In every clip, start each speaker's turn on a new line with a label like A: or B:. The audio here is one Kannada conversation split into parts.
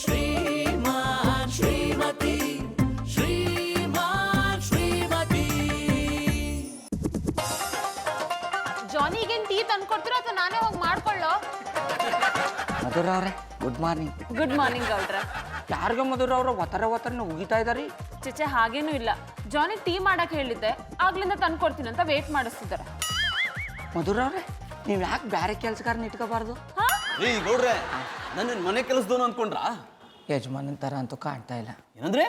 A: ಶ್ರೀಮಾನ್ ಶ್ರೀಮತಿ ಶ್ರೀಮಾನ್ ಶ್ರೀಮತಿ.
B: ಜಾನಿಗೇನ್ ಟೀ ತಂದ್ಕೊಡ್ತೀರೋ ಅಥವಾ ನಾನೇ ಹೋಗಿ ಮಾಡ್ಕೊಳ್ಳೋ?
C: ಮಧುರ ಅವ್ರೆ ಗುಡ್ ಮಾರ್ನಿಂಗ್.
B: ಗುಡ್ ಮಾರ್ನಿಂಗ್ ಗೌಡ್ರ.
C: ಯಾರಿಗ ಮಧುರ ಅವ್ರ ಒತ್ತರನ್ನ ಉಗಿತಾ ಇದಾರಿ?
B: ಚೇಚೆ ಹಾಗೇನೂ ಇಲ್ಲ, ಜಾನಿ ಟೀ ಮಾಡಕ್ ಹೇಳಿದ್ದೆ, ಆಗ್ಲಿಂದ ತಂದ್ಕೊಡ್ತೀನಿ ಅಂತ ವೇಟ್ ಮಾಡಿಸ್ತಿದ್ದಾರೆ.
C: ಮಧುರ ಅವ್ರೆ ನೀವ್ ಯಾಕೆ ಬ್ಯಾರೆ ಕೆಲ್ಸಗಾರನ ಇಟ್ಕೋಬಾರ್ದು?
D: ರೀ ಗೌಡ್ರೆ, ನನ್ನ ಮನೆ ಕೆಲಸದವನು ಅನ್ಕೊಂಡ್ರ?
C: ಯಜಮಾನನ್ ತರ ಅಂತೂ ಕಾಣ್ತಾ ಇಲ್ಲ.
D: ಏನಂದ್ರೆ?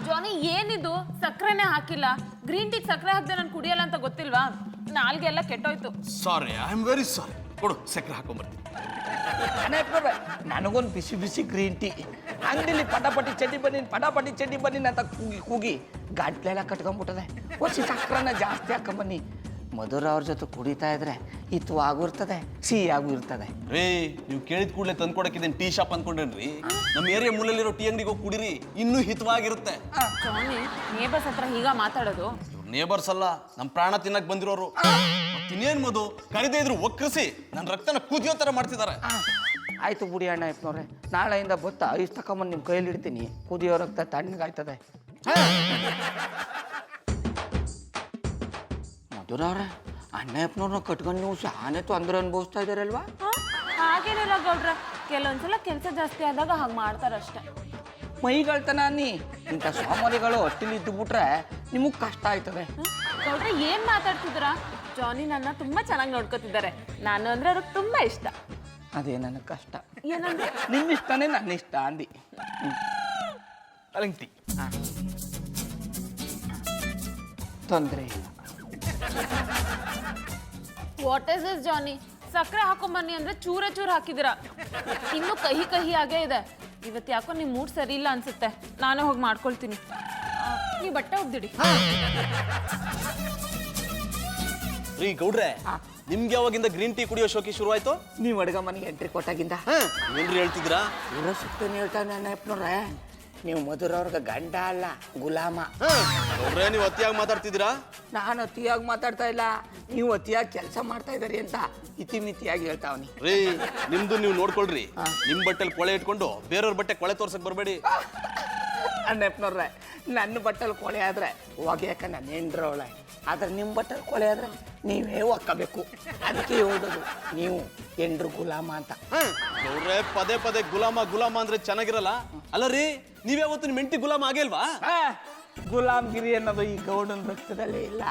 B: ಜಾನಿ ಏನಿದು, ಸಕ್ಕರೆನೇ ಹಾಕಿಲ್ಲ. ಗ್ರೀನ್ ಟೀ ಸಕ್ಕರೆ ಹಾಕ್ದೆ ನಾನು ಕುಡಿಯಲ್ಲ ಅಂತ ಗೊತ್ತಿಲ್ವಾ? ನಾಲ್ಗೆ ಎಲ್ಲ ಕೆಟ್ಟೋಯ್ತು.
D: ಸಾರಿ, ಐ ಆಮ್ ವೆರಿ ಸಾರಿ. ಕೊಡು, ಸಕ್ಕರೆ ಹಾಕೊಂಡ್ಬರ್ತೀನಿ.
C: ನನಗೊಂದು ಬಿಸಿ ಬಿಸಿ ಗ್ರೀನ್ ಟೀ ಅಂಗಡಿಲಿ ಪಟಾಪಟಿ ಚಡ್ಡಿ ಬನ್ನಿ ಅಂತ ಕೂಗಿ ಗಂಟ್ಲೆಲ್ಲ ಕಟ್ಕೊಂಡ್ಬಿಟ್ಟದೆ. ಒಸಿ ಸಕ್ಕರೆನ ಜಾಸ್ತಿ ಹಾಕೊಂಬನ್ನಿ. ಮಧುರ ಅವ್ರ ಜೊತೆ ಕುಡಿತಾ ಇದ್ರೆ ಹಿತವಾಗೂ ಇರ್ತದೆ, ಸಿಹಿಯಾಗೂ ಇರ್ತದೆ.
D: ರೇ, ನೀವು ಕೇಳಿದ ಕೂಡಲೇ ತಂದ್ಕೊಡಕ್ಕಿದ್ದೇನೆ ಟೀ ಶಾಪ್ ಅಂದ್ಕೊಂಡೇನ್ರಿ? ನಮ್ಮ ಏರಿಯಾ ಮೂಲಲ್ಲಿರೋ ಟೀ ಅಂಗಡಿಗೆ ಹೋಗಿ ಕುಡಿರಿ, ಇನ್ನೂ ಹಿತವಾಗಿರುತ್ತೆ.
B: ಜಾನಿ ನೇಬರ್ಸ್ ಹತ್ರ ಹೀಗ ಮಾತಾಡೋದು?
D: ನೇಬರ್ಸ್ ಅಲ್ಲ, ನಮ್ಮ ಪ್ರಾಣ ತಿನ್ನಕ್ ಬಂದಿರೋರು. ಇನ್ನೇನ್ ಮಧು, ಕರಿದೇ ಇದ್ರು ಒಕ್ಕರಿಸಿ ನನ್ನ ರಕ್ತನ ಕುದಿಯೋ ತರ ಮಾಡ್ತಿದ್ದಾರೆ.
C: ಆಯ್ತು ಬಿಡಿ ಅಣ್ಣ ಯಪ್ಪನವ್ರೆ, ನಾಳೆಯಿಂದ ಬೊತ್ತ ಐಸ್ ತಕೊಂಬಂದು ನಿಮ್ಮ ಕೈಯಲ್ಲಿ ಇಡ್ತೀನಿ. ಕುದಿಯೋ ರಕ್ತ ತಣ್ಣಗಾಯ್ತದೆ. ಮಧುರ ಅವ್ರೆ, ಅಣ್ಣ ಯಪ್ಪನವ್ರನ್ನ ಕಟ್ಕೊಂಡು ನೀವು ಶಾನೆ ತೊಂದರೆ ಅನುಭವಿಸ್ತಾ ಇದ್ದಾರಲ್ವಾ?
B: ಹಾಗೇನಿಲ್ಲ ಗೌಡ್ರ, ಕೆಲವೊಂದ್ಸಲ ಕೆಲಸ ಜಾಸ್ತಿ ಆದಾಗ ಹಾಗೆ ಮಾಡ್ತಾರಷ್ಟೇ.
C: ಮೈಗಳ್ತನ ಅನ್ನಿ, ಇಂಥ ಸೋಮಾರಿಗಳು ಹೊಟ್ಟಿಲಿ ಇದ್ದು ಬಿಟ್ರೆ ನಿಮಗೆ ಕಷ್ಟ ಆಯ್ತದೆ.
B: ಗೌಡ್ರ ಏನ್ ಮಾತಾಡ್ತಿದ್ರ? ಜಾನಿ ನನ್ನ ತುಂಬಾ ಚೆನ್ನಾಗಿ ನೋಡ್ಕೊತಿದ್ದಾರೆ. ನಾನು ಅಂದ್ರೆ ಅವ್ರಿಗೆ ತುಂಬಾ ಇಷ್ಟ.
C: ಅದೇ ನನಗೆ ಕಷ್ಟ.
B: ಏನಂದ್ರೆ?
C: ನಿಮ್ಮ ಇಷ್ಟನೇ ನನ್ನ ಇಷ್ಟ ಅಂದಿ.
D: ಅಲಂಟಿ
C: ತೊಂದರೆ ಇಲ್ಲ.
B: ವಾಟ್ ಇಸ್ ದಿಸ್ ಜಾನಿ? ಸಕ್ಕರೆ ಹಾಕೊಂಬನ್ನಿ ಅಂದ್ರೆ ಚೂರ ಹಾಕಿದಿರಾ, ಇನ್ನು ಕಹಿ ಕಹಿ ಆಗೇ ಇದೆ. ಇವತ್ತು ಯಾಕೋ ನಿಮ್ ಮೂಡ್ ಸರಿ ಇಲ್ಲ ಅನ್ಸುತ್ತೆ, ನಾನೇ ಹೋಗಿ ಮಾಡ್ಕೊಳ್ತೀನಿ. ನೀವು ಬಟ್ಟೆ ಒಗ್ದಿಡಿ.
D: ರೀ ಗೌಡ್ರೆ, ನಿಮ್ಗೆ ಯಾವಾಗಿಂದ ಗ್ರೀನ್ ಟೀ ಕುಡಿಯೋ ಶೋಕಿ ಶುರು ಆಯ್ತು?
C: ನೀವು ಅಡುಗೆ ಮನೆಗೆ ಎಂಟ್ರಿ ಕೊಟ್ಟಾಗಿಂದ
D: ಏನ್ರಿ ಹೇಳ್ತಿದ್ರಾ?
C: ಇರೋ ಸುತ್ತೇನು ಹೇಳ್ತಾನೆ ಅಣ್ಣ ಯಪ್ಪನವ್ರೆ, ನೀವು ಮಧುರ ಅವ್ರಿಗೆ ಗಂಡ ಅಲ್ಲ, ಗುಲಾಮ.
D: ಗೌಡ್ರೆ, ನೀವು ಅತಿಯಾಗಿ ಮಾತಾಡ್ತಿದ್ದೀರಾ?
C: ನಾನು ಅತಿಯಾಗಿ ಮಾತಾಡ್ತಾ ಇಲ್ಲ, ನೀವು ಅತಿಯಾಗಿ ಕೆಲಸ ಮಾಡ್ತಾ ಇದ್ದೀರಿ ಅಂತ ಇತಿಮಿತಿಯಾಗಿ ಹೇಳ್ತಾವನಿ.
D: ರೀ, ನಿಮ್ದು ನೀವು ನೋಡ್ಕೊಳ್ರಿ. ನಿಮ್ ಬಟ್ಟೆಲ್ ಕೊಳೆ ಇಟ್ಕೊಂಡು ಬೇರೆಯವ್ರ ಬಟ್ಟೆ ಕೊಳೆ ತೋರ್ಸಕ್ ಬರಬೇಡಿ.
C: ಅಣ್ಣಪ್ಪನವ್ರೆ, ನನ್ನ ಬಟ್ಟೆಲಿ ಕೊಳೆ ಆದ್ರೆ ಒಗೆಯಕ್ಕೆ ನಾನು ಹೆಂಡ್ರವಳೆ, ಆದ್ರೆ ನಿಮ್ಮ ಬಟ್ಟೆಲಿ ಕೊಳೆ ಆದ್ರೆ ನೀವೇ ಒಕ್ಕಬೇಕು. ಅದಕ್ಕೆ ಹೇಳೋದು ನೀವು ಹೆಂಡ್ರು ಗುಲಾಮ ಅಂತ.
D: ಗೌಡ್ರೆ, ಪದೇ ಪದೇ ಗುಲಾಮ ಅಂದ್ರೆ ಚೆನ್ನಾಗಿರಲ್ಲ. ಅಲ್ಲ ರೀ, ನೀವ್ಯಾವತ್ತು ನಿಮ್ಮ ಹೆಂಡತಿ ಗುಲಾಮ ಆಗಿಲ್ವಾ?
C: ಗುಲಾಮ್ಗಿರಿ ಅನ್ನೋದು ಈ ಗೌಡನ ರಕ್ತದಲ್ಲೇ ಇಲ್ಲ.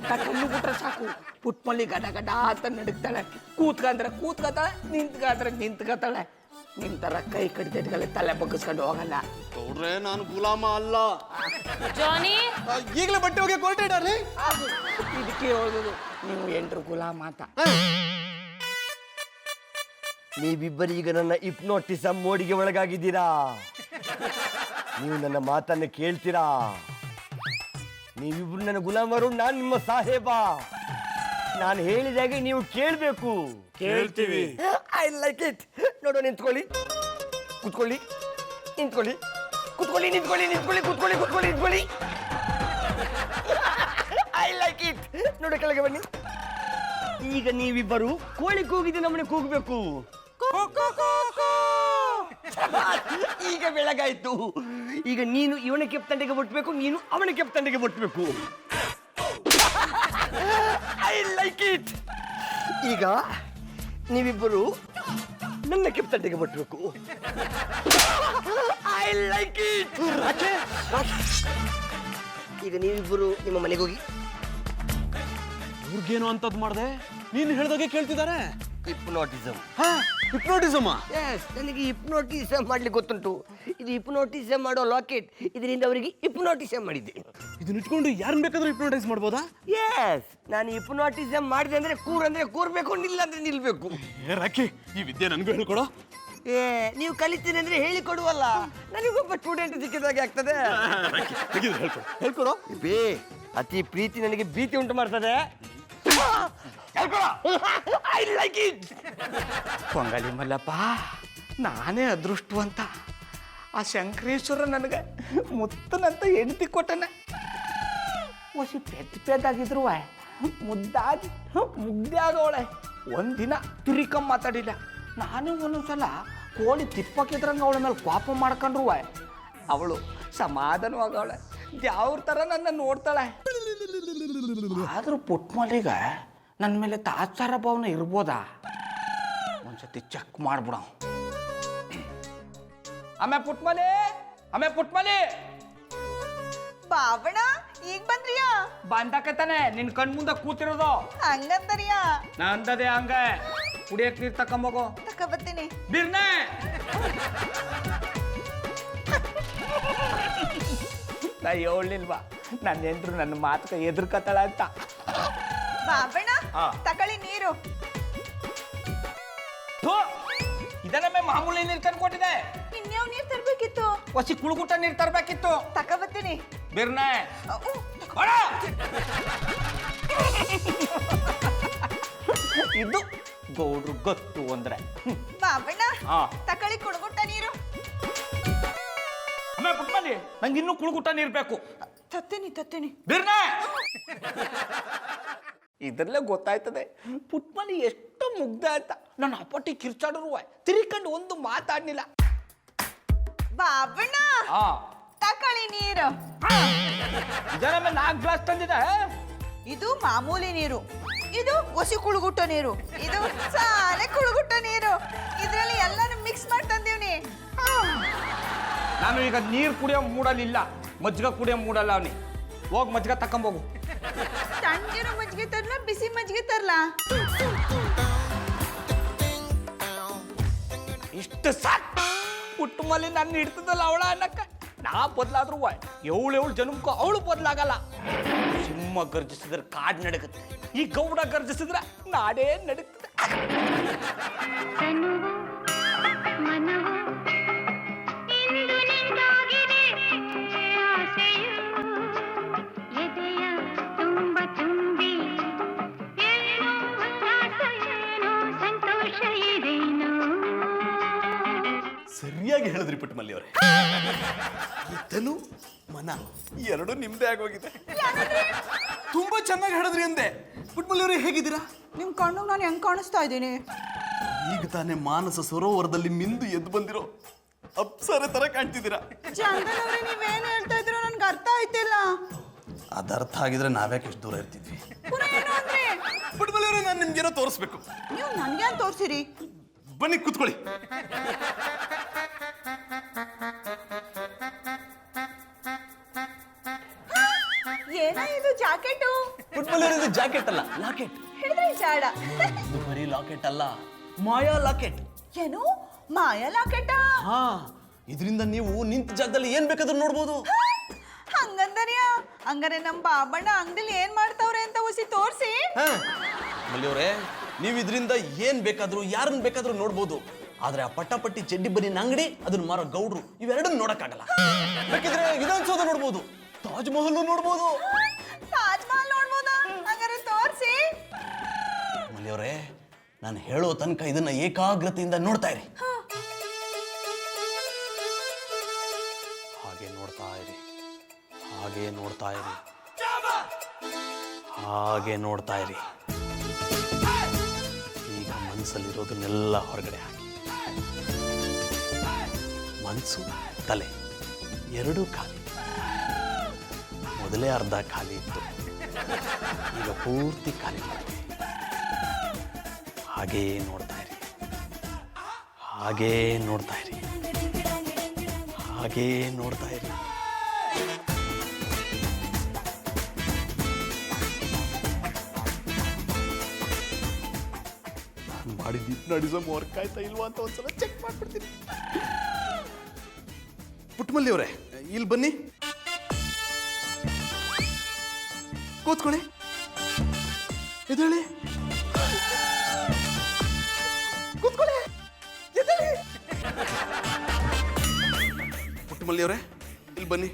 C: ಕಣ್ಣು ಬಿಟ್ರೆ ಸಾಕು, ಪುಟ್ಮಲ್ಲಿ ಗಡ ಗಡ ಅಂತ ನಡುಕ್ತಾಳೆ. ಕೂತ್ಕೊತಾಳೆ, ನಿಂತ್ಕೊತಾಳೆ. ನಿಮ್ ತರ ಕೈ ಕಡಿತೈಟ್ಗಳೇ ತಲೆ ಬಗ್ಗಿಸ್ಕೊಂಡು ಹೋಗಲ್ಲ.
D: ಗೌಡ್ರೆ, ನಾನು ಗುಲಾಮ ಅಲ್ಲ.
B: ಜಾನಿ,
D: ಈಗಲೇ ಬಟ್ಟೆ ಹೋಗಿ ಕೊಲ್ಟೇಡಾರ್ರಿ.
C: ಇದಕ್ಕೆ ಹೇಳೋದು ನೀವು ಎಂಟ್ರು ಗುಲಾಮ ಅಂತ.
E: ನೀವಿಬ್ಬರೀಗ ನನ್ನ ಹಿಪ್ನೋಟಿಸಮ್ ಮೋಡಿಗೆ ಒಳಗಾಗಿದ್ದೀರಾ. ನೀವು ನನ್ನ ಮಾತನ್ನು ಕೇಳ್ತೀರಾ? ನೀವಿಬ್ರು ನನ್ನ ಗುಲಾಮರು, ನಾನು ನಿಮ್ಮ ಸಾಹೇಬ. ನಾನು ಹೇಳಿದಾಗೆ ನೀವು ಕೇಳಬೇಕು.
D: ಕೇಳ್ತೀವಿ.
E: I like it. ನೋಡು, ನಿಂತ್ಕೊಳ್ಳಿ, ಕೂತ್ಕೊಳ್ಳಿ, ನಿಂತ್ಕೊಳ್ಳಿ, ಕೂತ್ಕೊಳ್ಳಿ, ನಿಂತ್ಕೊಳ್ಳಿ, ನಿಂತ್ಕೊಳ್ಳಿ, ಕೂತ್ಕೊಳ್ಳಿ, ಕೂತ್ಕೊಳ್ಳಿ, ನಿಂತ್ಕೊಳ್ಳಿ. I like it. ನೋಡಿ, ಕೆಳಗೆ ಬನ್ನಿ. ಈಗ ನೀವಿಬ್ಬರು ಕೋಳಿ ಕೂಗಿದ ನಮ್ಮನೆ ಕೂಗಬೇಕು. ಈಗ ಬೆಳಗಾಯ್ತು. ಈಗ ನೀನು ಇವನ ಕೆಪ್ತಂಡೆಗೆ ಮುಟ್ಬೇಕು, ನೀನು ಅವನ ಕೆಪ್ತಂಡೆಗೆ ಮುಟ್ಬೇಕು. I like it. ಈಗ ನೀವಿಬ್ಬರು ನನ್ನ ಕೆಪ್ತಂಡೆಗೆ ಮುಟ್ಬೇಕು. I like it. ಈಗ ನೀವಿಬ್ಬರು ನಿಮ್ಮ ಮನೆಗೆ ಹೋಗಿ.
D: ಇವ್ರಿಗೇನು ಅಂತದ್ ಮಾಡ್ದೆ? ನೀನು ಹೇಳ್ದಾಗೆ ಕೇಳ್ತಿದ್ದಾರೆ.
E: ಹಿಪ್ನೋಟಿಸಮ್.
D: ಹಿಪ್ನೋಟಿಸಮ್?
E: ಎಸ್, ನನಗೆ ಹಿಪ್ನೋಟಿಸಮ್ ಮಾಡ್ಲಿಕ್ಕೆ ಗೊತ್ತುಂಟು. ಇದು ಹಿಪ್ನೋಟಿಸಮ್ ಮಾಡೋ ಲಾಕೆಟ್. ಇದರಿಂದ ಅವರಿಗೆ ಹಿಪ್ನೋಟಿಸಮ್ ಮಾಡಿದ್ದೆ.
D: ಇದನ್ನ ಇಟ್ಕೊಂಡು ಯಾರನ್ನ ಬೇಕಾದ್ರೂ ಹಿಪ್ನೋಟೈಸ್ ಮಾಡ್ಬೋದಾ?
E: ಎಸ್, ನಾನು ಹಿಪ್ನೋಟಿಸಮ್ ಮಾಡಿದೆ ಅಂದ್ರೆ ಕೂರ್ಬೇಕು, ನಿಲ್ಲ ಅಂದ್ರೆ ನಿಲ್ಬೇಕು.
D: ರಾಕಿ, ಈ ವಿದ್ಯೆ ನನಗೂ ಹೇಳ್ಕೊಡೋ.
E: ನೀವು ಕಲಿತೀನಿ ಅಂದ್ರೆ ಹೇಳಿಕೊಡುವಲ್ಲ, ನನಗೊಬ್ಬ ಸ್ಟೂಡೆಂಟ್ ಸಿಕ್ಕಿದಾಗೆ ಆಗ್ತದೆ.
D: ಹೇಳ್ಕೊಡೋ.
E: ಬೇ, ಅತಿ ಪ್ರೀತಿ ನನಗೆ ಭೀತಿ ಉಂಟು ಮಾಡ್ತದೆ. I like it.
C: Pongali Mallappa, ನಾನೇ ಅದೃಷ್ಟವಂತ. ಆ ಶಂಕರೇಶ್ವರ ನನಗೆ ಮುತ್ತನಂತ ಹೆಂಡತಿ ಕೊಟ್ಟನ. ಒಸಿ ಪೆದ್ದಾಗಿದ್ರು ಮುದ್ದೆ ಆಗವಳೆ. ಒಂದಿನ ತಿರಿಕಂ ಮಾತಾಡಿಲ್ಲ. ನಾನು ಒಂದೊಂದ್ಸಲ ಕೋಳಿ ತಿಪ್ಪಕ್ಕಿದ್ರಂಗೆ ಅವಳ ಮೇಲೆ ಪಾಪ ಮಾಡ್ಕೊಂಡ್ರು ಅವಳು ಸಮಾಧಾನವಾಗವಳೆ, ಯಾವ್ರ ಥರ ನನ್ನ ನೋಡ್ತಾಳೆ. ಆದರೂ ಪುಟ್ಮಲಿಗ ನನ್ನ ಮೇಲೆ ತಾತ್ಸಾರ ಭಾವನೆ ಇರ್ಬೋದಾ? ಒಂದ್ಸತಿ ಚೆಕ್ ಮಾಡ್ಬಿಡ. ಆಮೇ ಪುಟ್ಮಲಿ
F: ಬಾವಣ ಈಗ ಬಂದ್ರಿಯಾ?
C: ಬಂದಾಕತಾನೆ ನಿನ್ ಕಣ್ ಮುಂದೆ ಕೂತಿರೋದು.
F: ಹಂಗಂದರಿಯಾ?
C: ನಾ ಅಂದದೆ ಹಂಗ. ಕುಡಿಯಕ್ ನೀರ್ ತಕೊಂಬೋಗು.
F: ತಕೊಬತ್ತೀನಿ.
C: ಬಿರ್ನೆ ನಾ ಹೇಳಿಲ್ವಾ ನನ್ನ ಹೆಂಡ್ರು ನನ್ನ ಮಾತಕ್ಕೆ ಎದುರ್ಕತ್ತಾಳ ಅಂತ.
F: ಬಾವಣ ತಕೊಳ್ಳಿ ನೀರು.
C: ಇದನ್ನೊಮ್ಮೆ ಮಾಮೂಲಿ ನೀರು ತಂದ್ಕೊಟ್ಟಿದೆ.
F: ಇನ್ಯಾವ್ ನೀರ್ ತರ್ಬೇಕಿತ್ತು?
C: ಹೊಸಿ ಕುಳುಗುಟ್ಟ ನೀರು ತರಬೇಕಿತ್ತು.
F: ತಕೊಬತ್ತೀನಿ.
C: ಬಿರ್ನೆ ಇದು ಗೌಡ್ರು ಗೊತ್ತು ಅಂದ್ರೆ.
F: ಬಾವಣ್ಣ ತಕೊಳ್ಳಿ ಕುಡ್ಗುಟ್ಟ ನೀರು.
C: ಆಮೇಲೆ ಪುಟ್ಮಲಿ ನಂಗೆ ಇನ್ನೂ ಕುಳುಗುಟ್ಟ ನೀರು ಬೇಕು.
F: ತತ್ತೀನಿ.
C: ಬಿರ್ನೆ ಇದರಲ್ಲೇ ಗೊತ್ತಾಯ್ತದೆ ಪುಟ್ಮಲಿ ಎಷ್ಟು ಮುಗ್ಧ ಅಂತ. ನನ್ನ ಅಪ್ಪಟ್ಟಿ ಕಿರ್ಚಾಡರು ತಿರ್ಕೊಂಡು ಒಂದು ಮಾತಾಡ್ಲಿಲ್ಲ.
F: ಬಾವಣ್ಣ ತಕೊಳ್ಳಿ ನೀರು.
C: ಇದನ್ನ 4 ಗ್ಲಾಸ್ ತಂದಿದೆ.
F: ಇದು ಮಾಮೂಲಿ ನೀರು, ಇದು ಒಸಿ ಕುಳುಗುಟ್ಟ ನೀರು, ಇದು ಸಾಲೆ ಕುಳುಗುಟ್ಟ ನೀರು. ಇದ್ರಲ್ಲಿ ಎಲ್ಲಾನು ಮಿಕ್ಸ್ ಮಾಡಿ ತಂದೀವ್ನಿ.
C: ನಾನು ಈಗ ನೀರು ಕುಡಿಯೋ ಮೂಡಲಿಲ್ಲ, ಮಜ್ಜಿಗೆ ಕುಡಿಯೋ ಮೂಡಲ್ಲ. ಅವನಿ ಹೋಗಿ ಮಜ್ಜಿಗೆ ತಕೊಂಬೋಗು.
F: ತಣ್ಣಗಿರೋ ಮಜ್ಜಿಗೆ ತರ್ಲಾ ಬಿಸಿ ಮಜ್ಜಿಗೆ ತರ್ಲಾ?
C: ಇಷ್ಟು ಸಾಕು. ಪುಟ್ಟಮಲ್ಲಿ ನನ್ನ ಹಿಡ್ತದಲ್ಲ ಅವಳ ಅನ್ನಕ್ಕ. ನಾ ಬದಲಾದ್ರೂ ಎವಳು ಜನ್ಮಕ್ಕೂ ಅವಳು ಬದಲಾಗಲ್ಲ. ಸಿಂಹ ಗರ್ಜಿಸಿದ್ರೆ ಕಾಡ್ ನಡಗುತ್ತೆ, ಈ ಗೌಡ ಗರ್ಜಿಸಿದ್ರೆ ನಾಡೇ ನಡೀತದೆ.
D: ಸರಿಯಾಗಿ ಹೇಳಿದ್ರಿ ಪುಟ್ಟಮಲ್ಲಿ ಅವರೇ. ತನು ಮನ ಎರಡು ನಿಮ್ದೇ ಆಗೋಗಿದೆ. ತುಂಬಾ ಚೆನ್ನಾಗಿ ಹೇಳಿದ್ರಿ ಅಂದೆ. ಪುಟ್ಟಮಲ್ಲಿ ಅವರೇ ಹೇಗಿದ್ದೀರಾ?
F: ನಿಮ್ ಕಣ್ಣು ನಾನು ಹೆಂಗ್ ಕಾಣಿಸ್ತಾ ಇದ್ದೀನಿ?
D: ಈಗ ತಾನೇ ಮಾನಸ ಸರೋವರದಲ್ಲಿ ಮಿಂದು ಎದ್ದು ಬಂದಿರೋ ಅಪ್ಸರೆ ತರ ಕಾಣ್ತಿದ್ದೀರಾ.
F: ಚಂದನ್ ಅವ್ರೆ ನೀವೇನ್ ಹೇಳ್ತಾ ಇದ್ರು ನನ್ಗೆ ಅರ್ಥ ಆಯ್ತಿಲ್ಲ.
D: ಅದರ್ಥ ಆಗಿದ್ರೆ ನಾವ್ಯಾಕೆ ಎಷ್ಟು ದೂರ ಇರ್ತಿದ್ವಿ?
F: ಏನು ಅಂದ್ರೆ
D: ಪುಟ್ಟಮಲ್ಲಿ ಅವರೇ ನಾನು ನಿಮ್ಗೇನೋ ತೋರಿಸ್ಬೇಕು.
F: ನೀವು ನನ್ಗೇನ್ ತೋರ್ಸಿರಿ?
D: ಬನ್ನಿ ಕೂತ್ಕೊಳ್ಳಿ.
F: ಏನ ಇದು ಜಾಕೆಟು?
D: ಪುಟ್ಟಮಲ್ಲಿ ಅವರೇ ಇದು ಜಾಕೆಟ್ ಅಲ್ಲ, ಲಾಕೆಟ್.
F: ಹೇಳಿದ್ರೆ ಜಾಡ.
D: ಇದು ಬರೀ ಲಾಕೆಟ್ ಅಲ್ಲ, ಮಾಯಾ ಲಾಕೆಟ್.
F: ಏನು ಮಾಯಾ ಲಾಕೆಟ?
D: ಹಾ, ಇದರಿಂದ ನೀವು ನಿಂತ ಜಾಗದಲ್ಲಿ ಏನ್ ಬೇಕಾದ್ರೂ ನೋಡ್ಬೋದು.
F: ಹಂಗಂದರಿಯಾ? ಹಂಗಾರೆ ನಮ್ ಬಾಬಣ್ಣ ಅಂಗಡಿಲಿ ಏನ್ ಮಾಡ್ತಾವ್ರೆ ಅಂತ ಉಸಿ ತೋರ್ಸಿ.
D: ಮಲ್ಲಿಯವರೇ, ನೀವು ಇದರಿಂದ ಏನ್ ಬೇಕಾದ್ರೂ ಯಾರನ್ನ ಬೇಕಾದ್ರೂ ನೋಡ್ಬೋದು. ಆದ್ರೆ ಆ ಪಟ್ಟಾಪಟ್ಟಿ ಚೆಡ್ಡಿ ಬನ್ನಿನ ಅಂಗಡಿ, ಅದನ್ನ ಮಾರೋ ಗೌಡ್ರು, ಇವೆರಡನ್ನ ನೋಡಕ್ಕಾಗಲ್ಲ. ಬೇಕಿದ್ರೆ ವಿಧಾನಸೌಧ ನೋಡ್ಬೋದು, ತಾಜ್ ಮಹಲ್ ನೋಡ್ಬೋದು.
F: ತಾಜ್ ಮಹಲ್ ನೋಡ್ಬೋದಾ? ಹಂಗಾರೆ ತೋರ್ಸಿ.
D: ಮಲ್ಲಿಯವರೇ, ನಾನು ಹೇಳೋ ತನಕ ಇದನ್ನ ಏಕಾಗ್ರತೆಯಿಂದ ನೋಡ್ತಾ ಇರಿ. ಹಾಗೆ ನೋಡ್ತಾ ಇರಿ, ಹಾಗೆ ನೋಡ್ತಾ ಇರಿ, ಹಾಗೆ ನೋಡ್ತಾ ಇರಿ. ಈಗ ಮನಸ್ಸಲ್ಲಿರೋದನ್ನೆಲ್ಲ ಹೊರಗಡೆ ಹಾಕಿ. ಮನಸ್ಸು ತಲೆ ಎರಡೂ ಖಾಲಿ. ಮೊದಲೇ ಅರ್ಧ ಖಾಲಿ ಇತ್ತು, ಈಗ ಪೂರ್ತಿ ಖಾಲಿ ಮಾಡಿ. ಹಾಗೇ ನೋಡ್ತಾ ಇರಿ, ಹಾಗೇ ನೋಡ್ತಾ ಇರಿ, ಹಾಗೇ ನೋಡ್ತಾ ಇರಿ. ಮಾಡಿದ ಹಿಪ್ನಾಟಿಸಮ್ ವರ್ಕ್ ಆಯ್ತಾ ಇಲ್ವಾ ಅಂತ ಒಂದ್ಸಲ ಚೆಕ್ ಮಾಡ್ಬಿಡ್ತೀನಿ. ಪುಟ್ಟಮಲ್ಲಿ ಅವರೇ, ಇಲ್ಲಿ ಬನ್ನಿ, ಕೂತ್ಕೊಳ್ಳಿ, ಎದ್ದೇಳಿ, ಕೂತ್ಕೊಳ್ಳಿ, ಎದ್ದೇಳಿ. ಪುಟ್ಟಮಲ್ಲಿ ಅವರೇ, ಇಲ್ಲಿ ಬನ್ನಿ,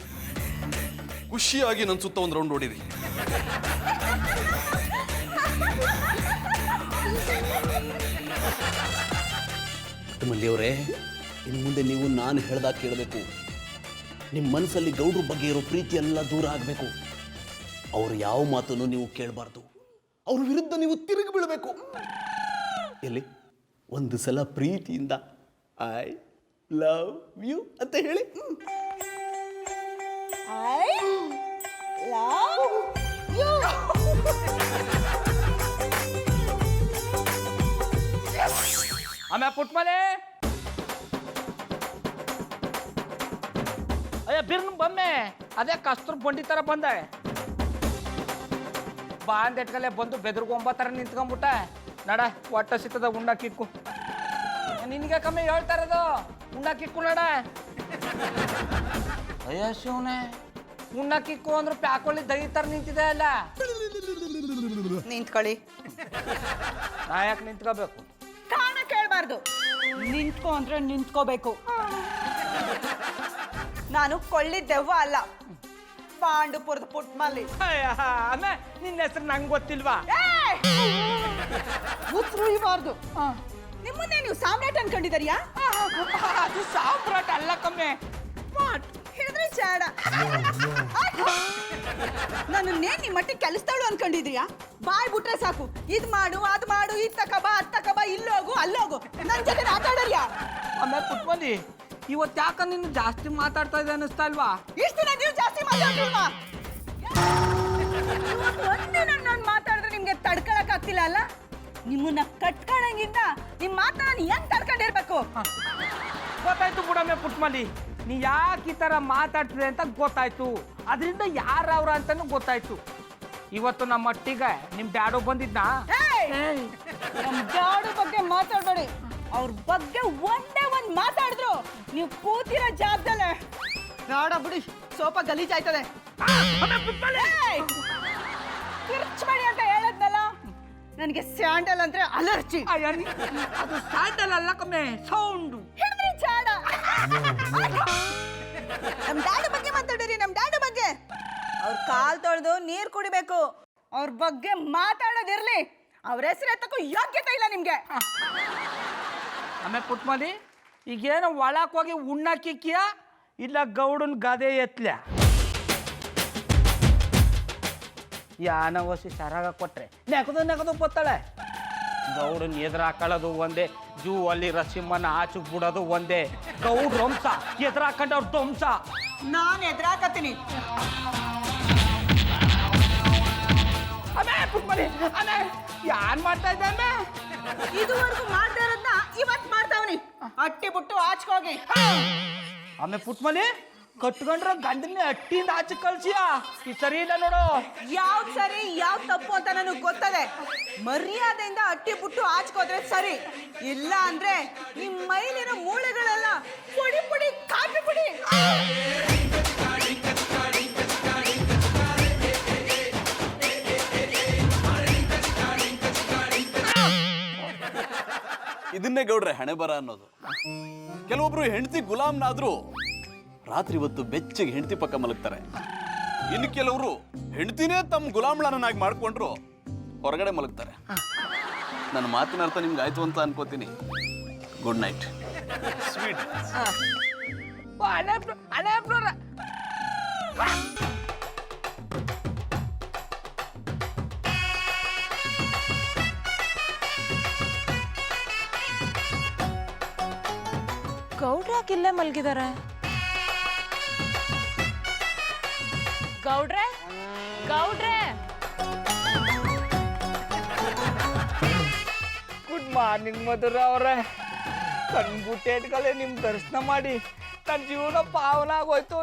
D: ಖುಷಿಯಾಗಿ ನನ್ನ ಸುತ್ತ ಒಂದು ರೌಂಡ್ ಹೊಡೀರಿ. ಪುಟ್ಟಮಲ್ಲಿಯವರೇ, ಇನ್ನು ಮುಂದೆ ನೀವು ನಾನು ಹೇಳ್ದಾಗ ಕೇಳಬೇಕು. ನಿಮ್ಮ ಮನಸ್ಸಲ್ಲಿ ಗೌಡ್ರ ಬಗ್ಗೆ ಇರೋ ಪ್ರೀತಿ ಎಲ್ಲ ದೂರ ಆಗಬೇಕು. ಅವ್ರು ಯಾವ ಮಾತನ್ನು ನೀವು ಕೇಳಬಾರ್ದು, ಅವ್ರ ವಿರುದ್ಧ ನೀವು ತಿರುಗಿ ಬೀಳಬೇಕು. ಎಲ್ಲಿ ಒಂದು ಸಲ ಪ್ರೀತಿಯಿಂದ ಐ ಲವ್ ಯು ಅಂತ ಹೇಳಿ.
F: I love you.
C: ಆಮೇಲೆ ಪುಟ್ಮಲೆ ಅಯ್ಯ ಬಿರ್ನ್ ಬಮ್ಮೆ ಅದೇ ಕಸ್ತೂರ್ ಬಂಡಿ ತರ ಬಂದೆ ಬಾ ಅಂದೆಟ್ಕಲೆ ಬಂದು ಬೆದರ್ಗೊಂಬ ತರ ನಿಂತ್ಕೊಂಡ್ಬಿಟ್ಟ. ನಡ ಒಟ್ಟ ಸಿತ್ತದ ಉಣ್ಣಾಕಿಕ್ಕು ನಿನ್ಗೆ ಕಮ್ಮಿ ಹೇಳ್ತಾ ಇರೋದು ಉಣ್ಣಾಕಿಕ್ಕು ನಡ. ಅಯ್ಯ ಶಿವನೇ ಉಣ್ಣಾಕಿಕ್ಕು ಅಂದ್ರೆ ಪ್ಯಾಕೊಳ್ಳಿ ದೈ ತರ ನಿಂತಿದೆ ಅಲ್ಲ.
F: ನಿಂತ್ಕೊಳ್ಳಿ.
C: ನಾ ಯಾಕೆ ನಿಂತ್ಕೋಬೇಕು?
F: ಕಾರಣ ಕೇಳಬಾರ್ದು. ನಿಂತ್ಕೋ ಅಂದ್ರೆ ನಿಂತ್ಕೋಬೇಕು. ನಾನು ಕೊಳ್ಳಿದ್ದೆವ್ವ ಅಲ್ಲ, ಪಾಂಡುಪುರದ ಪುಟ್ಮಲ್ಲಿ.
C: ಆಮೇ ನಿನ್ನ ಹೆಸರು ನಂಗೆ ಗೊತ್ತಿಲ್ವಾ?
F: ಉತ್ರುಯಿಬಾರ್ದು. ನಿಮ್ಮನ್ನೇ ನೀವು ಸಾಮ್ರಾಟ್ ಅನ್ಕೊಂಡಿದ್ದೀರಿಯಾ?
C: ಅದು ಸಾಮ್ರಾಟ್ ಅಲ್ಲ ಕಮ್ಮೆ.
F: ಹೇಳಿದ್ರೆ ಚಾಡ. ನನ್ನನ್ನೇ ನಿಮ್ಮ ಮಟ್ಟಿಗೆ ಕೆಲಸದವಳು ಅನ್ಕೊಂಡಿದ್ರಿಯಾ? ಬಾಯ್ ಬಿಟ್ರೆ ಸಾಕು, ಇದ್ ಮಾಡು ಅದ್ ಮಾಡು, ಇದ್ ತಕಬಾ ಅದ್ ತಕಬಾ, ಇಲ್ಲೋಗು ಅಲ್ಲೋಗು, ನನ್ ಜೊತೆ ಆಟ ಆಡಲ್ಯಾ?
C: ಆಮೇಲೆ ಪುಟ್ಮಲ್ಲಿ ಇವತ್ತು ಯಾಕ ನೀನು ಜಾಸ್ತಿ ಮಾತಾಡ್ತಾ ಇದೆ ಅನ್ನಿಸ್ತಾ ಇಲ್ವಾ?
F: ಇಷ್ಟು ದಿನ ನೀವು ಜಾಸ್ತಿ ಮಾತಾಡ್ತಿಲ್ವಾ? ಒಂದೇ ನಾನು ಮಾತಾಡಿದ್ರೆ ನಿಮ್ಗೆ ತಡ್ಕೊಳಕ್ ಆಗ್ತಿಲ್ಲ ಅಲ್ಲ? ನಿಮ್ಮನ್ನ ಕಟ್ಕೊಳಂಗಿಂದ ನಿಮ್ ಮಾತನ್ನ ನಾನು ಹೆಂಗ್ ತಡ್ಕೊಂಡಿರ್ಬೇಕು?
C: ಗೊತ್ತಾಯ್ತು ಬಿಡಮ್ಮೆ ಪುಟ್ಮಲ್ಲಿ, ನೀ ಯಾಕೆ ಈ ತರ ಮಾತಾಡ್ತಿದೆ ಅಂತ ಗೊತ್ತಾಯ್ತು. ಅದರಿಂದ ಯಾರವ್ರ ಅಂತಾನು ಗೊತ್ತಾಯ್ತು. ಇವತ್ತು ನಮ್ಮ ಮಟ್ಟಿಗೆ ನಿಮ್ ಡ್ಯಾಡು ಬಂದಿದ್ನಾ?
F: ನಮ್ ಡ್ಯಾಡು ಬಗ್ಗೆ ಮಾತಾಡ್ಬೇಡಿ. ಅವ್ರ ಬಗ್ಗೆ ಒಂದೇ ಒಂದ್ ಮಾತಾಡಿದ್ರು ನೀವು ಕೂತಿರೋ ಜಾಗದಲ್ಲೇ ಬೇಡ ಬಿಡಿ, ಸೋಪ ಗಲೀಜಾಯ್ತದೆ. ಕಿರ್ಚ್ಬೇಡಿ ಅಂತ ಹೇಳದ್ನಲ್ಲ, ನನಗೆ ಸ್ಯಾಂಡಲ್ ಅಂದ್ರೆ ಅಲರ್ಜಿ.
C: ಅದು ಸ್ಯಾಂಡಲ್ ಅಲ್ಲ ಕಮ್ಮೆ, ಸೌಂಡು.
F: ಹೇಳಿದ್ರೆ ಚಾಡ. ನಮ್ ಡ್ಯಾಡು ಬಗ್ಗೆ ಮಾತಾಡಿರಿ, ನಮ್ ಡ್ಯಾಡು ಬಗ್ಗೆ. ಅವ್ರ ಕಾಲ್ ತೊಳೆದು ನೀರ್ ಕುಡಿಬೇಕು. ಅವ್ರ ಬಗ್ಗೆ ಮಾತಾಡೋದಿರ್ಲಿ, ಅವ್ರ ಹೆಸರು ಎತ್ತಕ್ಕೂ ಯೋಗ್ಯತೆ ಇಲ್ಲ ನಿಮ್ಗೆ.
C: ಆಮೇಲೆ ಪುಟ್ಮಲ್ಲಿ ಈಗೇನು ಒಳಕ್ ಹೋಗಿ ಉಣ್ಣಕ್ಕಿಕ್ಕಿಯ ಇಲ್ಲ ಗೌಡನ್ ಗದೆ ಎತ್ಲ್ಯಾ? ಯಾನ ಓಸಿ ಸರಾಗ ಕೊಟ್ರೆ ನೆಗದು ಬತ್ತಾಳೆ. ಗೌಡನ್ ಎದುರು ಹಾಕೊಳ್ಳೋದು ಒಂದೇ, ಜೂ ಅಲ್ಲಿ ರಸಿಮ್ಮನ ಆಚುಗ್ ಬಿಡೋದು ಒಂದೇ. ಗೌಡ್ರ ವಂಶ ಎದುರು ಹಾಕೊಂಡವ್ರ ಧ್ವಂಸ.
F: ನಾನ್ ಎದುರಾಕತ್ತೀನಿ.
C: ಅಮೇ ಪುಟ್ಮಲ್ಲಿ ಅಮೇ ಯಾನ್ ಮಾಡ್ತಾ ಇದ್ದೆ ಅಮೇ?
F: ಇದುವರೆಗೂ ಮಾಡ್ತಾ ಇರೋದ್ನ ಇವತ್ ಮಾಡ್ತಾವನಿ. ಅಟ್ಟಿ ಬಿಟ್ಟು ಆಚ್ಕೋಗಿ.
C: ಆಮೇಲೆ ಪುಟ್ಮಲ್ಲಿ ಕಟ್ಕೊಂಡ್ರ ಗಂಡನ್ನ ಅಟ್ಟಿಯಿಂದ ಆಚೆ ಕಳ್ಸಿಯ? ಈ ಸರಿ ಇಲ್ಲ ನೋಡು.
F: ಯಾವ್ದ್ ಸರಿ ಯಾವ್ದ್ ತಪ್ಪು ಅಂತ ನನಗ್ ಗೊತ್ತದೆ. ಮರ್ಯಾದೆಯಿಂದ ಅಟ್ಟಿ ಬಿಟ್ಟು ಆಚ್ಕೋದ್ರೆ ಸರಿ, ಇಲ್ಲ ಅಂದ್ರೆ ನಿಮ್ ಮೈಲಿರೋ ಮೂಳೆಗಳೆಲ್ಲ ಪುಡಿ ಪುಡಿ ಕಾಫಿ ಪುಡಿ.
D: ಇದನ್ನೇ ಗೌಡ್ರೆ ಹಣೆ ಬರ ಅನ್ನೋದು. ಕೆಲವೊಬ್ರು ಹೆಂಡತಿ ಗುಲಾಮ್ನಾದ್ರೂ ರಾತ್ರಿ ಹೊತ್ತು ಬೆಚ್ಚಗೆ ಹೆಂಡತಿ ಪಕ್ಕ ಮಲಗ್ತಾರೆ. ಇನ್ನು ಕೆಲವರು ಹೆಂಡತಿನೇ ತಮ್ಮ ಗುಲಾಮ್ಳನ್ನಾಗಿ ಮಾಡ್ಕೊಂಡ್ರು ಹೊರಗಡೆ ಮಲಗ್ತಾರೆ. ನನ್ನ ಮಾತಿನ ಅರ್ಥ ನಿಮ್ಗೆ ಆಯ್ತು ಅಂತ ಅನ್ಕೋತೀನಿ. Good night. ಸ್ವೀಟ್.
B: ಗೌಡ್ರ ಯಾಕೆ ಇಲ್ಲೇ ಮಲ್ಗಿದಾರೆ? ಗೌಡ್ರೆ ಗೌಡ್ರೆ,
C: ಗುಡ್ ಮಾರ್ನಿಂಗ್ ಮಧುರ ಅವ್ರೆ. ಕಣ್ಬುಟ್ಟೆ ಇಟ್ಕಲೆ ನಿಮ್ ದರ್ಶನ ಮಾಡಿ ನನ್ನ ಜೀವನ ಪಾವನ ಆಗೋಯ್ತು.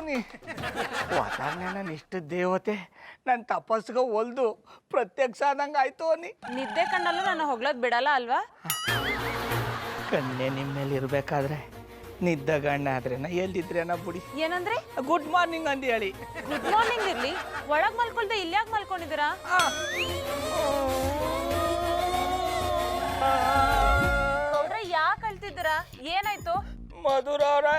C: ನನ್ನ ಇಷ್ಟ ದೇವತೆ ನನ್ನ ತಪಸ್ಸಿಗೆ ಒಲ್ದು ಪ್ರತ್ಯಕ್ಷ ಆದಂಗೆ ಆಯ್ತು ನೀ.
B: ನಿದ್ದೆ ಕಂಡಲ್ಲೂ ನಾನು ಹೊಗ್ಳೋದ್ ಬಿಡಲ್ಲ ಅಲ್ವಾ?
C: ಕಣ್ಣೆ ನಿಮ್ಮ ಮೇಲೆ ಇರ್ಬೇಕಾದ್ರೆ ನಿದ್ದ ಗಣ್ಣ ಆದ್ರೇನ ಎಲ್ಲಿದ್ರೇನ ಬುಡಿ.
B: ಏನಂದ್ರೆ
C: ಗುಡ್ ಮಾರ್ನಿಂಗ್ ಅಂದು ಹೇಳಿ.
B: ಗುಡ್ ಮಾರ್ನಿಂಗ್ ಇರ್ಲಿ, ಒಳಗ್ ಮಲ್ಕೊಳ್ದೆ ಇಲ್ಯಾಕ್ ಮಲ್ಕೊಂಡಿದ್ದೀರಾ? ಗೌಡ್ರೆ ಯಾಕೆ ಅಳ್ತಿದ್ದೀರಾ? ಏನಾಯ್ತು?
C: ಮಧುರ ಅವ್ರ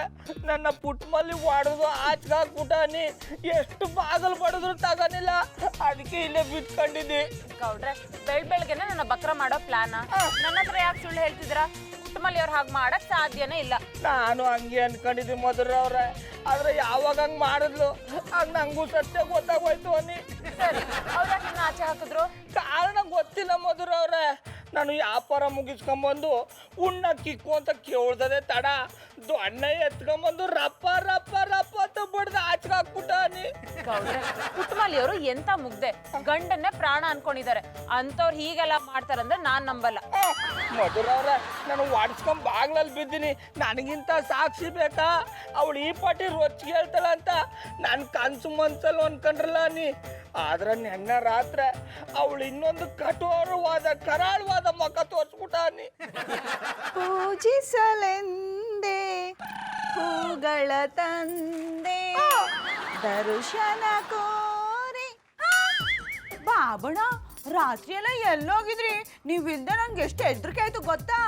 C: ನನ್ನ ಪುಟ್ಮಲ್ಲಿ ಹೊಡೆದು ಆಚ್ಕಾಕ್ಬಿಟ್ಟಾನಿ. ಎಷ್ಟು ಬಾಗಲ್ ಬಡಿದ್ರು ತಗನಿಲ್ಲ, ಅದಕ್ಕೆ ಇಲ್ಲೇ ಬಿಟ್ಕೊಂಡಿದ್ದೆ.
B: ಗೌಡ್ರೆ ಬೆಳ್ಬೆಳ್ಗೆನೆ ನನ್ನ ಬಕ್ರ ಮಾಡೋ ಪ್ಲಾನ? ನನ್ನ ಹತ್ರ ಯಾಕೆ ಸುಳ್ಳು ಹೇಳ್ತಿದ್ದೀರಾ? ಕುಟುಂಬಲ್ಲಿ ಅವ್ರು ಹಾಗೆ ಮಾಡಕ್ ಸಾಧ್ಯನೇ ಇಲ್ಲ.
C: ನಾನು ಹಂಗೆ ಅನ್ಕೊಂಡಿದ್ದೆ ಮಧುರ ಅವ್ರೆ, ಆದ್ರೆ ಯಾವಾಗ ಹಂಗ್ ಮಾಡಿದ್ಲು ಆಗ ನಂಗೂ ಸತ್ಯ ಗೊತ್ತಾಗೋಯ್ತು ಅನ್ನಿ.
B: ಸರಿ, ಅವ್ರ ಯಾಕೆ ಆಚೆ ಹಾಕಿದ್ರು?
C: ಕಾರಣ ಗೊತ್ತಿಲ್ಲ ಮಧುರ ಅವ್ರೆ. ನಾನು ವ್ಯಾಪಾರ ಮುಗಿಸ್ಕೊಂಬಂದು ಉಣ್ಣ ಕಿಕ್ಕು ಅಂತ ಕೇಳ್ದದೆ ತಡ ದೊಣ್ಣ ಎತ್ಕೊಂಬಂದು ರಪ್ಪ ರಪ್ಪ ರಪ್ಪ ಅಂತ ಬಡ್ದು ಆಚೆ ಹಾಕ್ಬಿಟ್ಟಾನಿ.
B: ಗೌಡ್ರೆ ಪುಟ್ಟಮಲ್ಲಿಯವರು ಎಂತ ಮುಗ್ದೆ ಗಂಡನ್ನೇ ಪ್ರಾಣ ಅನ್ಕೊಂಡಿದ್ದಾರೆ. ಅಂತವ್ರು ಹೀಗೆಲ್ಲ ಮಾಡ್ತಾರಂದ್ರೆ ನಾನ್ ನಂಬಲ್ಲ.
C: ಮಧುರವ್ರ ನಾನು ವಾಡ್ಸ್ಕೊಂಡ್ ಬಾಗ್ಲಲ್ಲಿ ಬಿದ್ದೀನಿ, ನನಗಿಂತ ಸಾಕ್ಷಿ ಬೇಕಾ? ಅವಳು ಈ ಪಾಟಿ ರೊಚ್ಚಿಗೆ ಹೇಳ್ತಾಳಂತ ನಾನು ಕನ್ಸು ಮನ್ಸಲ್ಲಿ ಅನ್ಕೊಂಡ್ರಲ್ಲ ನೀ. ಆದ್ರೆ ನೆನ್ನ ರಾತ್ರಿ ಅವಳು ಇನ್ನೊಂದು ಕಠೋರವಾದ ಕರಾಳವಾದ ಮುಖ ತೋರಿಸ್ಬಿಟ್ಟಾನಿ.
F: ಪೂಜಿಸಲೆಂದೇ ಹೂಗಳ ತಂದೆ ದರ್ಶನ ಕೋರಿ. ಬಾಬಣ ರಾತ್ರಿ ಎಲ್ಲ ಎಲ್ಲೋಗಿದ್ರಿ? ನೀವಿಲ್ದೆ ನಂಗೆ ಎಷ್ಟು ಹೆದ್ರಿಕೆ ಆಯ್ತು ಗೊತ್ತಾ?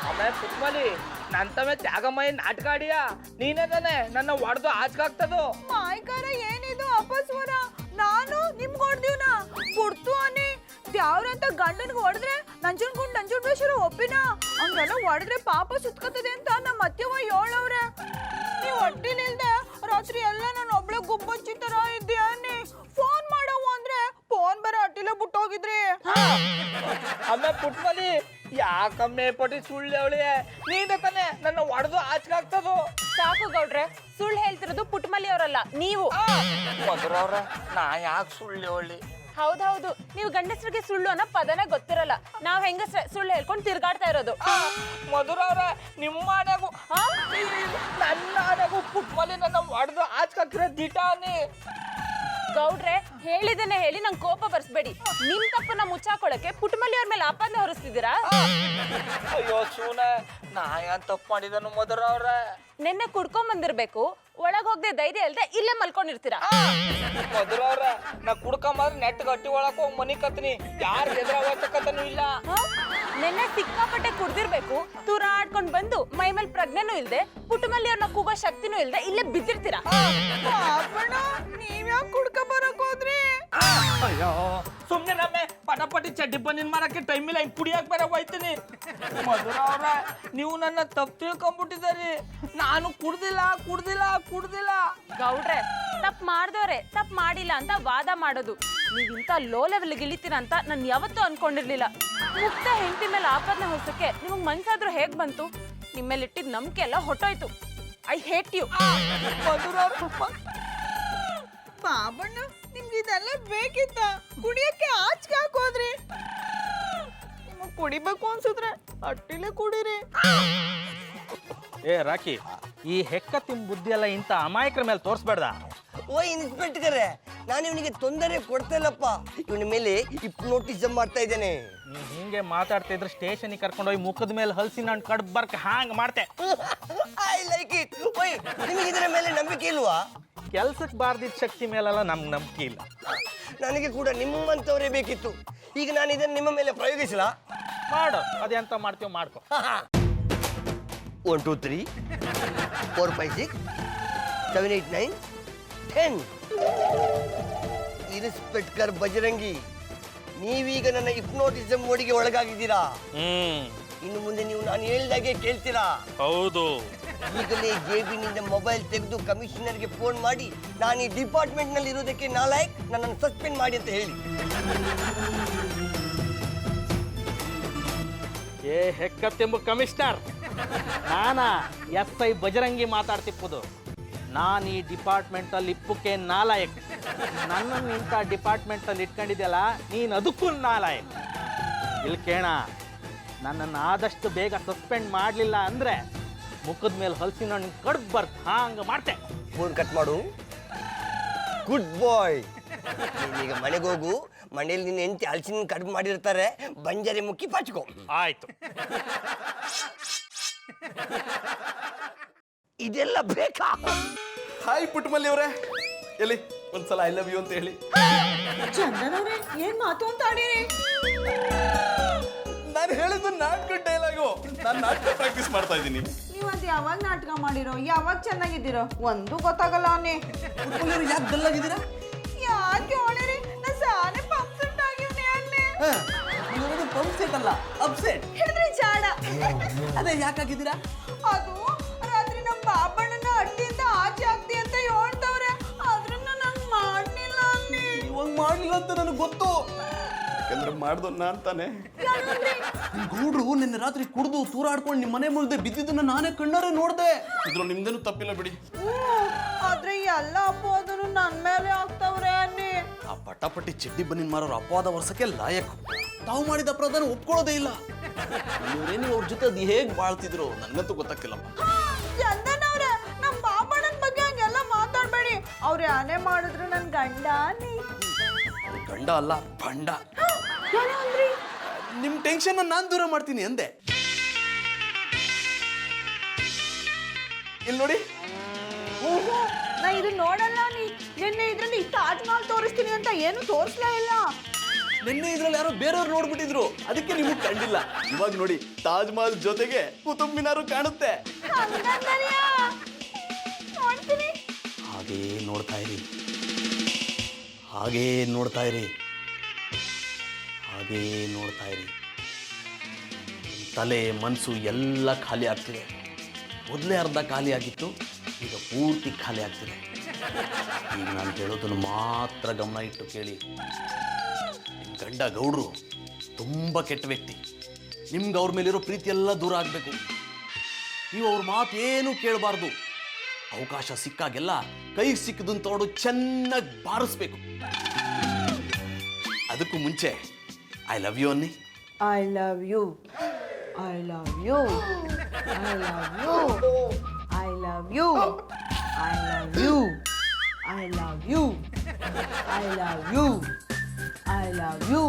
C: ಆಮೇಲೆ ಪುಟ್ಮಲಿ ನನ್ನ ತಮ್ಮೆ ತ್ಯಾಗಮಯ ನಾಟಕ ಆಡಿಯಾ ನೀನೇ ತಾನೆ ನನ್ನ ಹೊಡೆದು ಆಚಕಾಗ್ತದೋ.
F: ಮಾಯ್ಕಾರ ಏನಿದು ಅಪಸ್ವರ? ನಾನು ನಿಮ್ಗೆ ಹೊಡ್ದೀವ್ನ ಗುಡ್ತು ಅನ್ನಿ ತ್ಯಾವ್ರಂತ ಗಂಡನ್ಗೆ ಹೊಡೆದ್ರೆ ನಂಜುಂಡೇಶ್ವರ ಒಪ್ಪಿನ ಹಂಗೆಲ್ಲ ಹೊಡೆದ್ರೆ ಪಾಪ ಸುತ್ಕತ್ತದೆ ಅಂತ ನಮ್ಮ ಅತ್ತೆವ ಹೇಳವ್ರೆ. ನೀವು ಹೊಟ್ಟಿಲಿಲ್ದೆ ರಾತ್ರಿ ಎಲ್ಲ ನಾನು ಒಬ್ಳೆ ಗುಬ್ಬಚ್ಚಿ ತರ ಇದ್ದೆ ಅನ್ನಿ ಫೋನ್ ಮಾಡವು ಅಂದ್ರೆ ಫೋನ್ ಬರ ಅಟ್ಟಿಲೆ ಬಿಟ್ಟೋಗಿದ್ರಿ.
C: ಆಮೇಲೆ ಪುಟ್ಮಲಿ ಯಾಕಮ್ಮೆ ಪಟಿ ಸುಳ್ಳು ಅವಳಿ ನೀನೇ ತಾನೆ ನನ್ನ ಹೊಡೆದು ಆಚಕಾಗ್ತದೋ.
B: ಸಾಕು ಗೌಡ್ರೆ, ಸುಳ್ಳು ಹೇಳ್ತಿರೋದು ಪುಟ್ಟಮಲ್ಲಿ ಅವರಲ್ಲ, ನೀವು.
C: ಮಧುರವ್ರ ನಾ ಯಾಕೆ ಸುಳ್ಳು ಹೇಳಿ?
B: ಹೌದೌದು, ನೀವು ಗಂಡಸರಿಗೆ ಸುಳ್ಳು ಅನ್ನೋ ಪದನೇ ಗೊತ್ತಿರಲ್ಲ. ನಾವ್ ಹೆಂಗಸ್ರೆ ಸುಳ್ಳು ಹೇಳ್ಕೊಂಡು ತಿರ್ಗಾಡ್ತಾ ಇರೋದು.
C: ಮಧುರವ್ರ ನಿಮ್ಮ ಮನೆಗೂ ನನ್ನ ಮನೆಗೂ ಪುಟ್ಮಲಿ ನನ್ನ ಹೊಡೆದು ಆಚಕಾಗ್ತಿರೋ ದಿಟಾನಿ.
B: ಗೌಡ್ರೆ ಹೇಳಿದನ್ನೇ ಹೇಳಿ ನಂಗೆ ಕೋಪ ಬರ್ಸ್ಬೇಡಿ. ನಿಮ್ ತಪ್ಪನ್ನ ಮುಚ್ಚಾಕೊಳಕ್ಕೆ ಪುಟ್ಟಮಲ್ಲಿ ಅವ್ರ ಮೇಲೆ ಆಪಾದನೆ ಹೊರಿಸ್ತಿದ್ದೀರಾ?
C: ಅಯ್ಯೋ ಸೂನ ನಾ ಏನ್ ತಪ್ಪು ಮಾಡಿದನು ಮಧುರವ್ರ?
B: ನಿನ್ನೆ ಕುಡ್ಕೊಂಡ್ ಬಂದಿರ್ಬೇಕು, ಒಳಗ್ ಹೋಗದೆ ಧೈರ್ಯ ಇಲ್ದೆ ಇಲ್ಲೇ ಮಲ್ಕೊಂಡಿರ್ತೀರಾ.
C: ಮಧುರವ್ರ ನಾ ಕುಡ್ಕೊಂಬಂದ್ರೆ ನೆಟ್ ಗಟ್ಟಿ ಒಳಕ್ ಹೋಗಿ ಮನಿ ಕತ್ನಿ, ಯಾರು ಎದುರಾಗತಕ್ಕತನೂ ಇಲ್ಲ.
B: ನಿನ್ನೆ ಸಿಕ್ಕಾಪಟ್ಟೆ ಕುಡ್ದಿರ್ಬೇಕು, ತೂರಾಡ್ಕೊಂಡ್ ಬಂದು ಮೈ ಮೇಲೆ ಪ್ರಜ್ಞೆನೂ ಇಲ್ದೆ ಪುಟ್ಟಮಲ್ಲಿ ಅವ್ರನ್ನ ಕೂಗೋ ಶಕ್ತಿನೂ ಇಲ್ದೆ ಇಲ್ಲೇ ಬಿದ್ದಿರ್ತೀರಾ.
F: ನೀವ್ಯಾಕೆ ಕುಡ್ಕ ಬರಕ್ ಹೋದ್ರಿ?
C: ಅಯ್ಯೋ ಸುಮ್ನೆ ನಮ್ಮೆ ಪಟಾಪಟಿ ಚಡ್ಡಿ ಬಂದಿನ ಮಾರಕ್ಕೆ ಟೈಮ್ ಇಲ್ಲ, ಹಿಂಗ್ ಕುಡಿಯಕ್ ಬೇರೆ ಹೋಯ್ತೀನಿ. ಮಧುರವ್ರ ನೀವು ನನ್ನ ತಪ್ಪು ತಿಳ್ಕೊಂಡ್ಬಿಟ್ಟಿದ್ದೀರಿ. ನಾನು ಕುಡ್ದಿಲ್ಲ.
B: ಗೌಡ್ರೆ ತಪ್ಪು ಮಾಡ್ದವ್ರೆ ತಪ್ಪು ಮಾಡಿಲ್ಲ ಅಂತ ವಾದ ಮಾಡೋದು. ನೀವಿಂತ ಲೋ ಲೆವೆಲ್ಗೆ ಇಳಿತೀರ ಅಂತ ನಾನು ಯಾವತ್ತೂ ಅನ್ಕೊಂಡಿರ್ಲಿಲ್ಲ. ಮುಕ್ತ ಹೆಂಡತಿ ಮೇಲೆ ಆಪಾದನೆ ಹೊಸಕ್ಕೆ ನಿಮಗ್ ಮನ್ಸಾದ್ರೂ ಹೇಗ್ ಬಂತು? ನಿಮ್ಮ ಮೇಲೆ ಇಟ್ಟಿದ್ ನಂಬಿಕೆ ಎಲ್ಲ ಹೊಟ್ಟೋಯ್ತು. I hate you.
F: ಬಾಬಣ್ಣ ನಿಮ್ಗೆ ಇದೆಲ್ಲ ಬೇಕಿತ್ತ? ಕುಡಿಯಕ್ಕೆ ಆಚೆ ಹಾಕೋದ್ರಿ. ನಿಮಗ್ ಕುಡಿಬೇಕು ಅನ್ಸಿದ್ರೆ ಅಟ್ಟಿಲೆ ಕುಡೀರಿ.
G: ಏ ರಾಕಿ, ಈ ಹೆಕ್ಕ ತಿಮ್ ಬುದ್ಧಿ ಎಲ್ಲ ಇಂಥ ಅಮಾಯಕರ ಮೇಲೆ ತೋರಿಸ್ಬೇಡ್ದ.
E: ಓ ಇನ್ಸ್ಪೆಕ್ಟರ್, ನಾನು ಇವನಿಗೆ ತೊಂದರೆ ಕೊಡ್ತಾ ಇಲ್ಲಪ್ಪ, ಇವನ ಮೇಲೆ ಹಿಪ್ನೋಟಿಸಮ್ ಮಾಡ್ತಾ ಇದ್ದೇನೆ.
G: ನೀ ಹಿಂಗೆ ಮಾತಾಡ್ತಿದ್ರೆ ಸ್ಟೇಷನಿಗೆ ಕರ್ಕೊಂಡೋಗಿ ಮುಖದ ಮೇಲೆ ಹಲ್ಸಿ ನಾನು ಕಡ್ ಬರ್ಕ ಹಾಂಗ್ ಮಾಡ್ತೆ.
E: I like it. ಓಯ್ ನಿಮಗೆ ಇದರ ಮೇಲೆ ನಂಬಿಕೆ ಇಲ್ವಾ?
G: ಕೆಲ್ಸಕ್ಕೆ ಬಾರ್ದಿದ್ದ ಶಕ್ತಿ ಮೇಲೆಲ್ಲ ನಮ್ಗೆ ನಂಬಿಕೆ ಇಲ್ಲ.
E: ನನಗೆ ಕೂಡ ನಿಮ್ಮಂಥವರೇ ಬೇಕಿತ್ತು. ಈಗ ನಾನು ಇದನ್ನು ನಿಮ್ಮ ಮೇಲೆ ಪ್ರಯೋಗಿಸಲಾ?
G: ಮಾಡು, ಅದೆಂತ ಮಾಡ್ತೀವಿ ಮಾಡ್ಕೊ.
E: 1 2 3 4 5 6 7 8 9 10. ಇನ್ಸ್ಪೆಕ್ಟರ್ ಬಜರಂಗಿ, ನೀವೀಗ ನನ್ನ ಹಿಪ್ನೋಟಿಸಮ್ ಮೋಡಿಗೆ ಒಳಗಾಗಿದ್ದೀರಾ. ಇನ್ನು ಮುಂದೆ ನೀವು ನಾನು ಹೇಳಿದಾಗೆ ಕೇಳ್ತೀರಾ?
G: ಹೌದು.
E: ಈಗಲೇ ಜೇಬಿನಿಂದ ಮೊಬೈಲ್ ತೆಗೆದು ಕಮಿಷನರ್ಗೆ ಫೋನ್ ಮಾಡಿ ನಾನು ಈ ಡಿಪಾರ್ಟ್ಮೆಂಟ್ ನಲ್ಲಿ ಇರೋದಕ್ಕೆ ನಾಲಾಯಕ್, ನನ್ನನ್ನು ಸಸ್ಪೆಂಡ್ ಮಾಡಿ ಅಂತ ಹೇಳಿ.
G: ಏ ಹೆಕ್ಕತ್ತೆಂಬ ಕಮಿಷನರ್, ನಾನಾ SI ಬಜರಂಗಿ ಮಾತಾಡ್ತಿಪ್ಪುದು. ನಾನು ಈ ಡಿಪಾರ್ಟ್ಮೆಂಟಲ್ಲಿ ಇಪ್ಪಕ್ಕೆ ನಾಲಾಯಕ್. ನನ್ನನ್ನು ಇಂಥ ಡಿಪಾರ್ಟ್ಮೆಂಟಲ್ಲಿ ಇಟ್ಕೊಂಡಿದ್ಯಲ್ಲ, ನೀನು ಅದಕ್ಕೂ ನಾಲಾಯಕ್. ಇಲ್ಲಿ ಕೇಳ, ನನ್ನನ್ನು ಆದಷ್ಟು ಬೇಗ ಸಸ್ಪೆಂಡ್ ಮಾಡಲಿಲ್ಲ ಅಂದರೆ ಮುಖದ ಮೇಲೆ ಹಲ್ಸಿನ ಕಡ್ದು ಬರ್ತ ಹಾಂಗೆ ಮಾಡ್ತೆ.
E: ಫೋನ್ ಕಟ್ ಮಾಡು. ಗುಡ್ ಬಾಯ್. ನೀನೀಗ ಮನೆಗೆ ಹೋಗು. ಮನೇಲಿ ನಿನ್ನ ಹೆಂಡತಿ ಹಲಸಿನ ಕಡುಬು ಮಾಡಿರ್ತಾರೆ, ಬಂಜರೆ ಮುಕ್ಕಿ ಪಾಚ್ಕೋ.
G: ಆಯ್ತು.
E: ಇದೆಲ್ಲ ಬೇಕಾ?
D: ಹಾಯ್ ಪುಟ್ಟಮಲ್ಲಿ ಅವರೇ, ಎಲ್ಲಿ ಒಂದ್ಸಲ ಐ ಲವ್ ಯು ಅಂತ ಹೇಳಿ.
F: ಚಂದನವ್ರೆ ಏನ್ ಮಾತು ಅಂತ ಆಡಿರಿ?
D: ನಾನು ಹೇಳಿದ್ದು ನಾಟಕ ಡೈಲಾಗು. ನಾನು ನಾಟಕ ಪ್ರಾಕ್ಟೀಸ್ ಮಾಡ್ತಾ ಇದ್ದೀನಿ.
F: ನೀವಂತ ಯಾವಾಗ ನಾಟಕ ಮಾಡಿರೋ, ಯಾವಾಗ ಚೆನ್ನಾಗಿದ್ದೀರೋ ಒಂದು ಗೊತ್ತಾಗಲ್ಲ ಅನ್ನಿ.
D: ಯಾಕೆ ಡಲ್ಲಾಗಿದ್ದೀರಾ?
F: ಯಾಕೆ ಹೇಳಿರಿ? ನಾ ಸಾನೆ ಪಂಪ್ಸೆಟ್ ಆಗಿವ್ನಿ ಅನ್ನಿ.
D: ಪಂಪ್ ಸೆಟ್ ಅಲ್ಲ, ಅಪ್ಸೆಟ್.
F: ಹಿಡಿದ್ರಿ ಚಾಡ.
D: ಅದೇ ಯಾಕಾಗಿದ್ದೀರಾ?
F: ಅದು ರಾತ್ರಿ ನಮ್ಮ ಬಾಬಣ್ಣನ ಹಟ್ಟಿಯಿಂದ ಆಚೆ ಆಗ್ತಿ ಅಂತ ಹೇಳ್ತವ್ರೆ, ಆದ್ರೂ ನಂಗೆ ಮಾಡ್ಲಿಲ್ಲ ಅನ್ನಿ.
D: ಇವಾಗ ಮಾಡ್ಲಿಲ್ಲ ಅಂತ ನನಗೆ ಗೊತ್ತು. ಯಾಕಂದ್ರೆ ಹಾಗಾದ್ರೆ ಮಾಡ್ದು ನಾನ್ ತಾನೆ ಗೌಡ್ರು ನಿನ್ನೆ ರಾತ್ರಿ ಕುಡ್ದು ತೂರಾಡ್ಕೊಂಡು ನಿಮ್ಮ ಮನೆ ಮುಂದೆ ಬಿದ್ದಿದ್ದನ್ನ ನಾನೇ ಕಣ್ಣಾರೆ ನೋಡ್ದೆ. ಇದ್ರ ನಿಮ್ದೇನು ತಪ್ಪಿಲ್ಲ ಬಿಡಿ.
F: ಆದ್ರೆ ಎಲ್ಲ ಅಪವಾದನು ನನ್ ಮೇಲೆ ಆಗ್ತಾವ್ರೆ ಅನ್ನಿ.
D: ಆ ಪಟಾಪಟ್ಟಿ ಚಡ್ಡಿ ಬನ್ನಿನ ಮಾರೋರು ಅಪವಾದ ವರ್ಷಕ್ಕೆ ಲಾಯಕ್. ತಾವು ಮಾಡಿದ ಅಪರಾಧನ ಒಪ್ಕೊಳ್ಳೋದೇ ಇಲ್ಲ. ನೀವು ಅವ್ರ ಜೊತೆ ಅದು ಹೇಗ್ ಬಾಳ್ತಿದ್ರು ನನ್ಗಂತೂ ಗೊತ್ತಾಗ್ತಿಲ್ಲಪ್ಪ.
F: ಚಂದನ್ ಅವ್ರೆ, ನಮ್ ಬಾಬಣ್ಣನ್ ಬಗ್ಗೆ ಹಂಗೆಲ್ಲ ಮಾತಾಡ್ಬೇಡಿ. ಅವ್ರು ಯಾನೇ ಮಾಡಿದ್ರು ನನ್ ಗಂಡ ಅನ್ನಿ.
D: ಗಂಡ ಅಲ್ಲ ಭಂಡ. ನಿಮ್ ಟೆನ್ಷನ್ ನಾನ್ ದೂರ ಮಾಡ್ತೀನಿ ಅಂದೆ. ಇಲ್ಲಿ ನೋಡಿ,
F: ಓಹೋ, ನಾ ಇದು ನೋಡಲ್ಲ ನೀ. ನಿನ್ನೆ ಇದ್ರಲ್ಲಿ ತಾಜ್ ಮಹಲ್ ತೋರಿಸ್ತೀನಿ ಅಂತ ಏನು ತೋರಿಸ್ಲೇ ಇಲ್ಲ.
D: ನಿನ್ನೆ ಇದ್ರಲ್ಲಿ ಯಾರೋ ಬೇರೆಯವ್ರು ನೋಡ್ಬಿಟ್ಟಿದ್ರು, ಅದಕ್ಕೆ ನಿಮಗ್ ಕಂಡಿಲ್ಲ. ಇವಾಗ ನೋಡಿ, ತಾಜ್ ಮಹಲ್ ಜೊತೆಗೆ ಕುತುಬ್ ಮಿನಾರು ಕಾಣುತ್ತೆ.
F: ಹಂಗಂದರ್ಯಾ? ನೋಡ್ತೀನಿ.
D: ಹಾಗೇ ನೋಡ್ತಾ ಇರಿ, ಹಾಗೇ ನೋಡ್ತಾ ಇರಿ, ಹಾಗೇ ನೋಡ್ತಾ ಇರಿ. ತಲೆ ಮನಸ್ಸು ಎಲ್ಲ ಖಾಲಿ ಆಗ್ತಿದೆ. ಮೊದಲೇ ಅರ್ಧ ಖಾಲಿ ಆಗಿತ್ತು, ಈಗ ಪೂರ್ತಿ ಖಾಲಿ ಆಗ್ತಿದೆ. ಈಗ ನಾನು ಹೇಳೋದನ್ನು ಮಾತ್ರ ಗಮನ ಇಟ್ಟು ಕೇಳಿ. ನಿಮ್ಮ ಗಂಡ ಗೌಡ್ರು ತುಂಬ ಕೆಟ್ಟ ವ್ಯಕ್ತಿ. ನಿಮ್ಗೆ ಅವ್ರ ಮೇಲಿರೋ ಪ್ರೀತಿ ಎಲ್ಲ ದೂರ ಆಗಬೇಕು. ನೀವು ಅವ್ರ ಮಾತೇನು ಕೇಳಬಾರ್ದು. ಅವಕಾಶ ಸಿಕ್ಕಾಗೆಲ್ಲ ಕೈಗೆ ಸಿಕ್ಕದನ್ನು ತಗೊಂಡು ಚೆನ್ನಾಗಿ ಬಾರಿಸ್ಬೇಕು. ಅದಕ್ಕೂ ಮುಂಚೆ ಐ ಲವ್ ಯು ಅನ್ನಿ.
F: I love you, I love you, I love you, I love you, I love you, I love you, I love you, I love you.